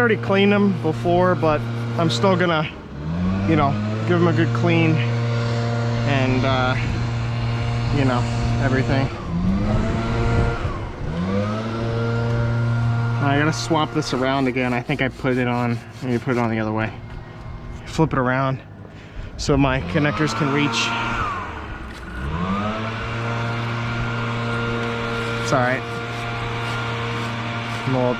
already cleaned them before, but I'm still gonna, you know, give them a good clean and, you know, everything. I gotta swap this around again. I think I put it on, maybe put it on the other way. Flip it around so my connectors can reach. It's all right. Mold.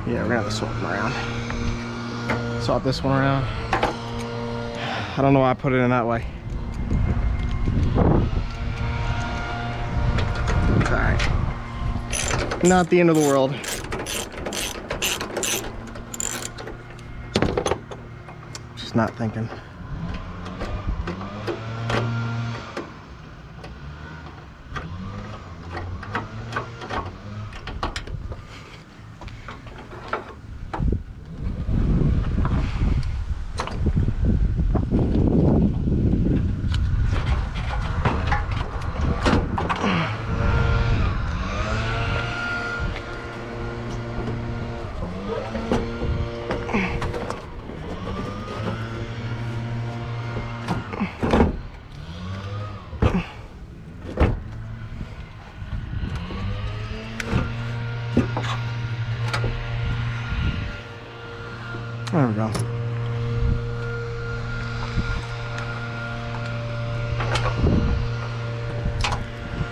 Yeah, we're gonna have to swap them around. Swap this one around. I don't know why I put it in that way. Alright. Not the end of the world. Just not thinking. There we go.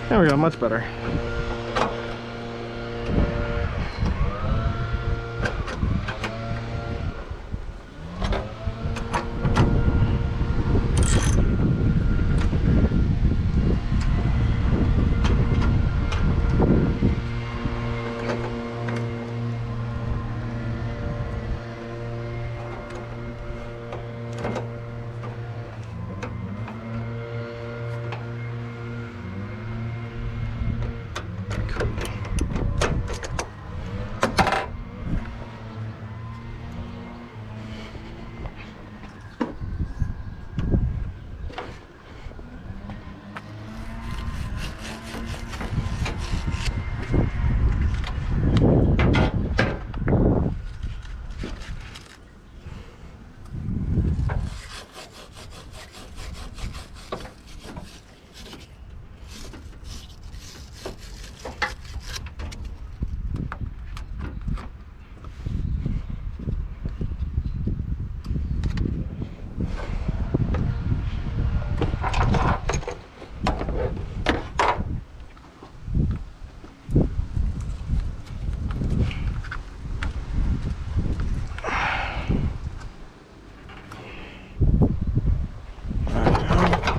There we go, much better.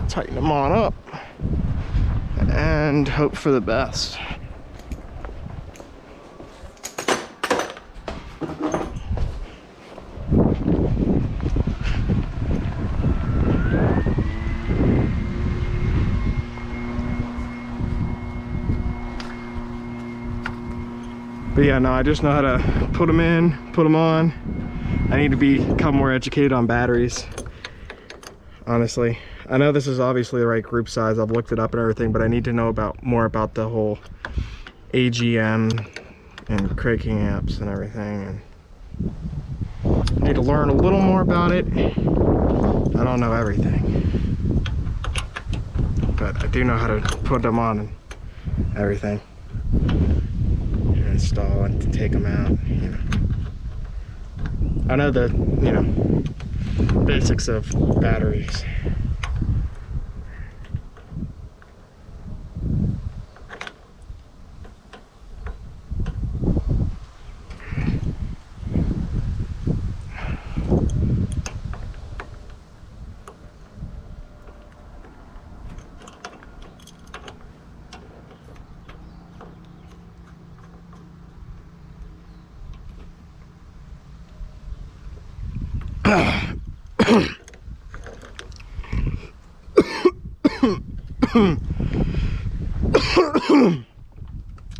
Tighten them on up and hope for the best. But yeah, no, I just know how to put them in, put them on. I need to become more educated on batteries, honestly. I know this is obviously the right group size. I've looked it up and everything, but I need to know more about the whole AGM and cranking amps and everything. And I need to learn a little more about it. I don't know everything, but I do know how to put them on and everything. And install and to take them out, you know. I know the, you know, basics of batteries.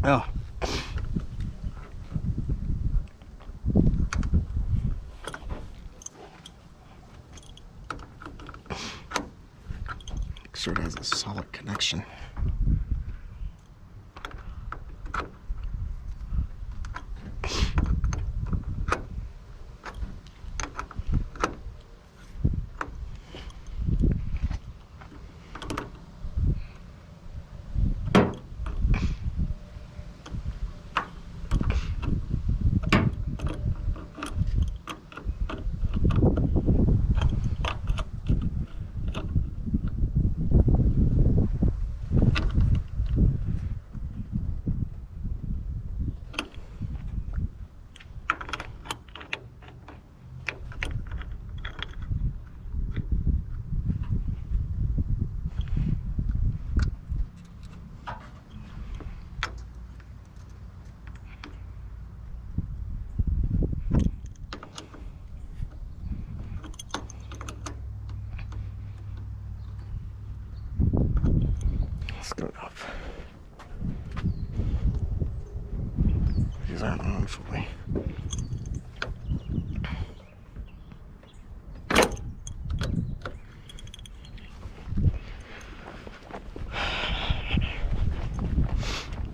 Oh. Sort of has a solid connection. That's good enough. These aren't on fully.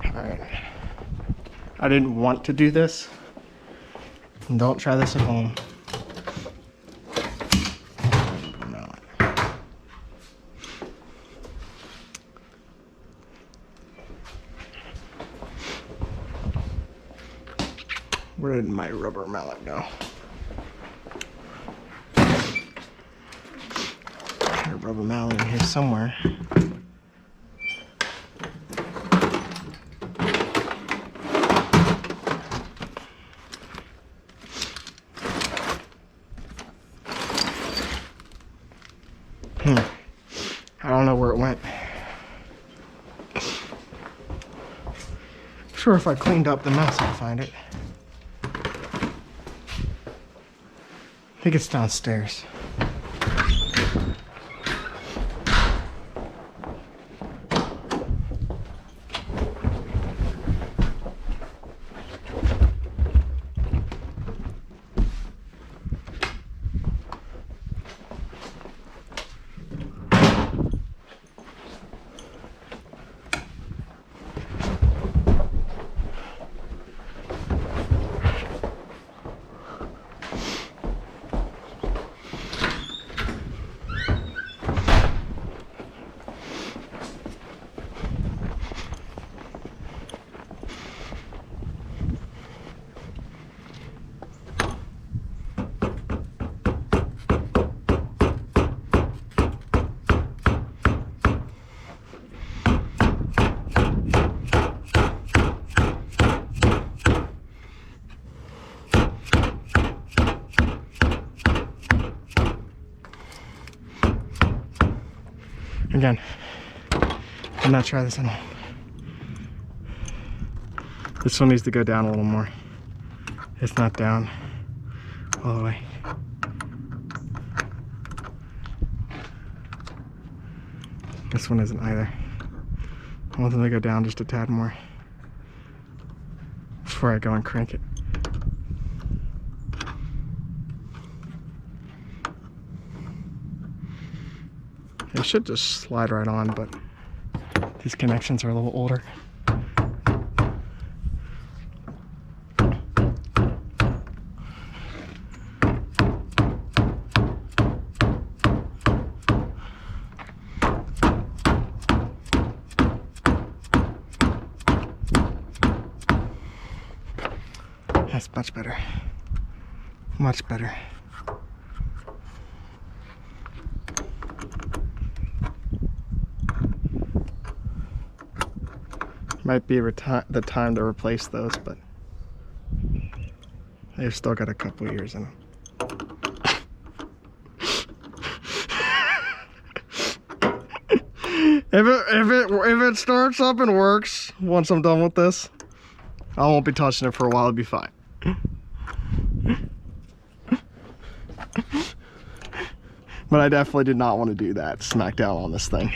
Alright. I didn't want to do this. Don't try this at home. Where did my rubber mallet go? Got a rubber mallet in here somewhere. I don't know where it went. Sure, if I cleaned up the mess, I'll find it. I think it's downstairs. Again, do not try this at home. This one needs to go down a little more. It's not down all the way. This one isn't either. I want them to go down just a tad more. before I go and crank it. It should just slide right on, but these connections are a little older. That's much better. Much better. Might be the time to replace those, but they've still got a couple years in them. If it starts up and works once I'm done with this, I won't be touching it for a while. It'll be fine. But I definitely did not want to do that. Smack down on this thing.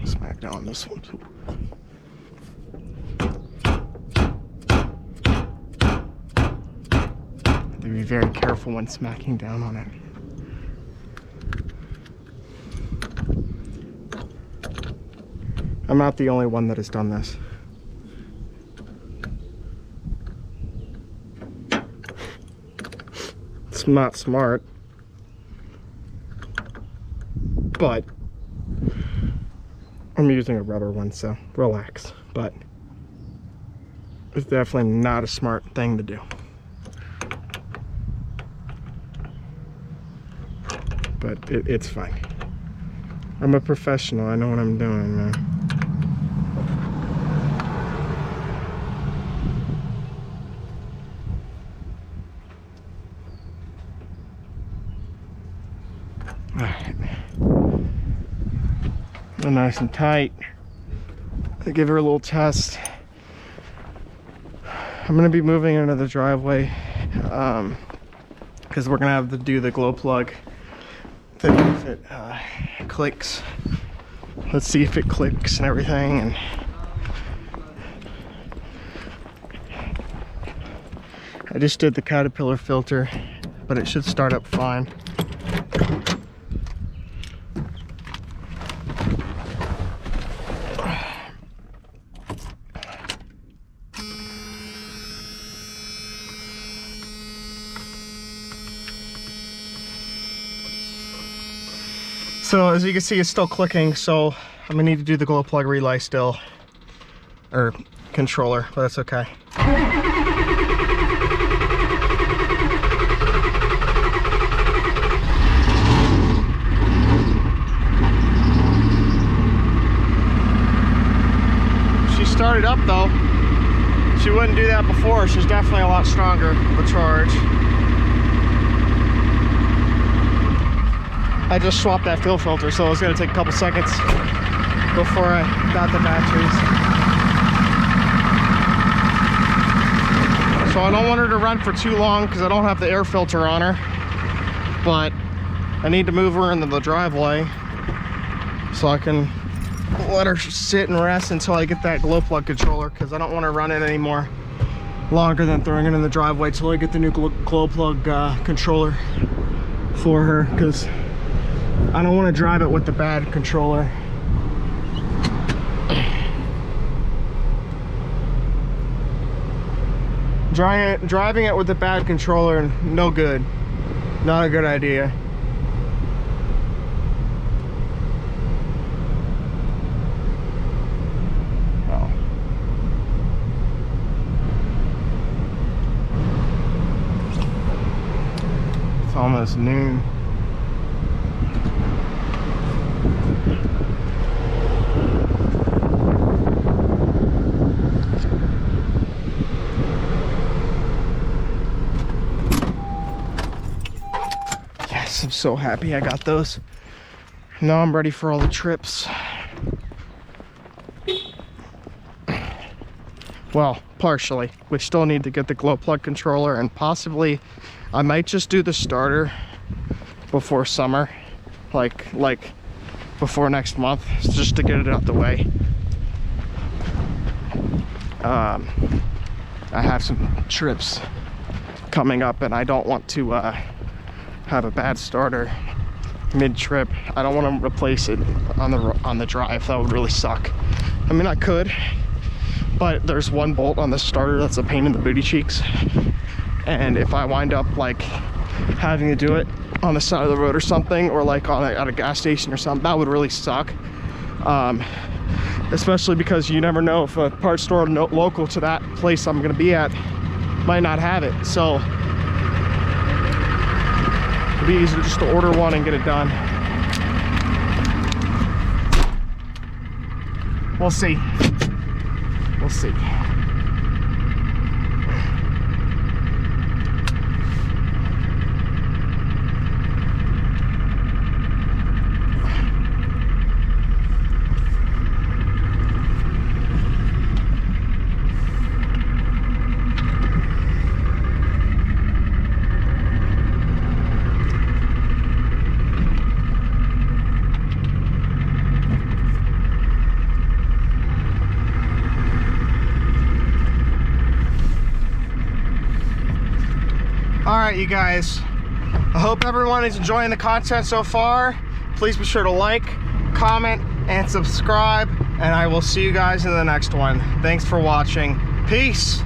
Smack down on this one too. Be very careful when smacking down on it. I'm not the only one that has done this. It's not smart, but I'm using a rubber one, so relax. But it's definitely not a smart thing to do. But it's fine. I'm a professional. I know what I'm doing, man. All right. Nice and tight. I give her a little test. I'm gonna be moving into the driveway because we're gonna have to do the glow plug. If it clicks. Let's see if it clicks and everything. And I just did the caterpillar filter, but it should start up fine. So as you can see, it's still clicking, so I'm gonna need to do the glow plug relay still, or controller, but that's okay. She started up though. She wouldn't do that before. She's definitely a lot stronger, the charge. I just swapped that fuel filter, so it's gonna take a couple seconds before I got the batteries. So I don't want her to run for too long because I don't have the air filter on her, but I need to move her into the driveway so I can let her sit and rest until I get that glow plug controller, because I don't want to run it anymore longer than throwing it in the driveway till I get the new glow plug controller for her, because I don't want to drive it with the bad controller. Driving it with the bad controller, no good. Not a good idea. Oh. It's almost noon. I'm so happy I got those. Now I'm ready for all the trips. Well, partially. We still need to get the glow plug controller, and possibly I might just do the starter before summer, like before next month, just to get it out the way. I have some trips coming up, and I don't want to have a bad starter mid-trip. I don't want to replace it on the drive. That would really suck. I mean, I could, but there's one bolt on the starter that's a pain in the booty cheeks, and if I wind up like having to do it on the side of the road or something, or like at a gas station or something, that would really suck. Especially because you never know if a parts store local to that place I'm gonna be at might not have it. So it'd be easier just to order one and get it done. We'll see. We'll see. All right, you guys, I hope everyone is enjoying the content so far. Please be sure to like, comment, and subscribe, and I will see you guys in the next one. Thanks for watching. Peace.